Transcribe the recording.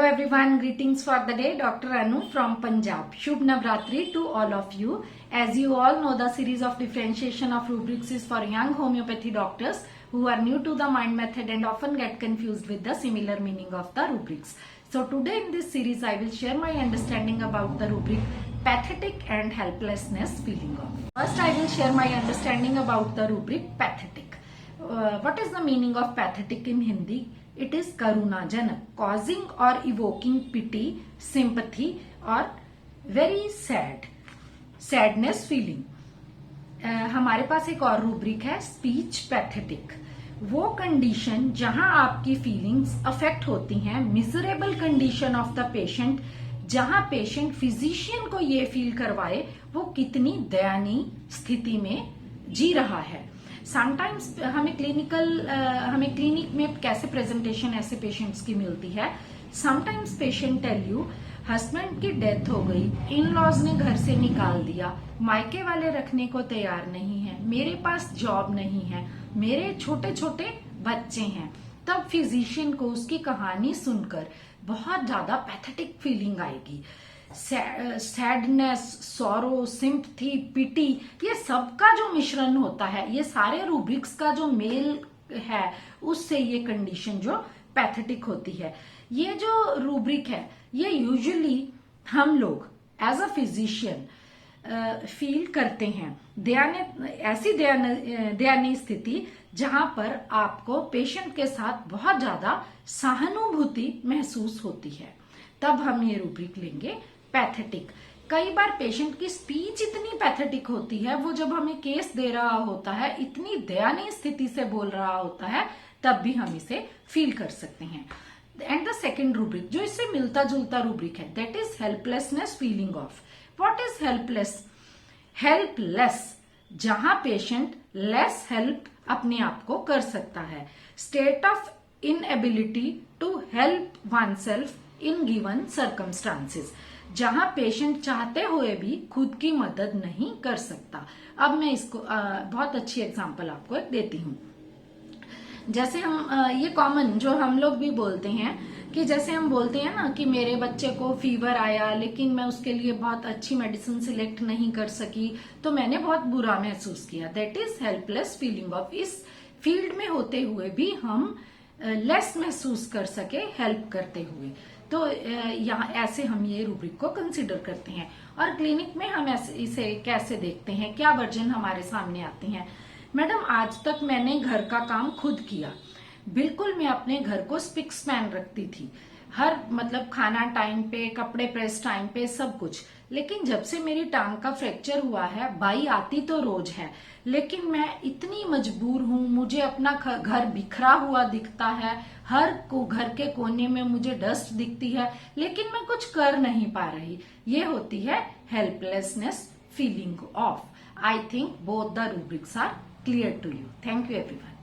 everyone, greetings for the day. Dr. Anu from Punjab. Shubh Navratri to all of you. As you all know, the series of differentiation of rubrics is for young homeopathy doctors who are new to the mind method and often get confused with the similar meaning of the rubrics. So today in this series, I will share my understanding about the rubric pathetic and helplessness feeling of. First, I will share my understanding about the rubric pathetic. What is the meaning of pathetic in Hindi? It is karunajanak, causing or evoking pity, sympathy or very sadness feeling. हमारे पास एक और rubric है speech pathetic. वो condition जहां आपकी feelings affect होती हैं, miserable condition of the patient, जहां पेशेंट फिजिशियन को ये फील करवाए वो कितनी दयनीय स्थिति में जी रहा है. समटाइम्स हमें क्लिनिक में कैसे प्रेजेंटेशन ऐसे पेशेंट्स की मिलती है. Sometimes patient tell you husband की डेथ हो गई, इन लॉज ने घर से निकाल दिया, मायके वाले रखने को तैयार नहीं है, मेरे पास जॉब नहीं है, मेरे छोटे छोटे बच्चे हैं. तब फिजिशियन को उसकी कहानी सुनकर बहुत ज्यादा पैथेटिक फीलिंग आएगी. सैडनेस, सॉरो, सिंपथी, पिटी, ये सबका जो मिश्रण होता है, ये सारे रूब्रिक्स का जो मेल है उससे ये कंडीशन जो पैथेटिक होती है. ये जो रूब्रिक है ये यूजुअली हम लोग एज अ फिजिशियन फील करते हैं. ऐसी दयनीय स्थिति जहां पर आपको पेशेंट के साथ बहुत ज्यादा सहानुभूति महसूस होती है, तब हम ये रूब्रिक लेंगे पैथेटिक. कई बार पेशेंट की स्पीच इतनी पैथेटिक होती है, वो जब हमें केस दे रहा होता है इतनी दयनीय स्थिति से बोल रहा होता है, तब भी हम इसे फील कर सकते हैं. एंड द सेकेंड रूब्रिक जो इससे मिलता जुलता रूब्रिक है, that is helplessness feeling of. What is helpless? Helpless जहां पेशेंट लेस हेल्प अपने आप को कर सकता है. State of inability to help oneself in given circumstances, जहां पेशेंट चाहते हुए भी खुद की मदद नहीं कर सकता. अब मैं इसको बहुत अच्छी एग्जांपल आपको एक देती हूं. जैसे हम ये कॉमन जो हम लोग भी बोलते हैं कि जैसे हम बोलते हैं ना कि मेरे बच्चे को फीवर आया लेकिन मैं उसके लिए बहुत अच्छी मेडिसिन सिलेक्ट नहीं कर सकी तो मैंने बहुत बुरा महसूस किया. That is helpless feeling of. इस फील्ड में होते हुए भी हम लेस महसूस कर सके हेल्प करते हुए, तो यहाँ ऐसे हम ये रूब्रिक को कंसिडर करते हैं. और क्लिनिक में हम इसे कैसे देखते हैं, क्या वर्जन हमारे सामने आते हैं. मैडम आज तक मैंने घर का काम खुद किया, बिल्कुल मैं अपने घर को स्पिक स्पैन रखती थी, हर मतलब खाना टाइम पे, कपड़े प्रेस टाइम पे, सब कुछ. लेकिन जब से मेरी टांग का फ्रैक्चर हुआ है, बाई आती तो रोज है, लेकिन मैं इतनी मजबूर हूँ, मुझे अपना घर बिखरा हुआ दिखता है, हर घर के कोने में मुझे डस्ट दिखती है, लेकिन मैं कुछ कर नहीं पा रही. ये होती है helplessness feeling of. I think both the rubrics are clear to you. Thank you everyone.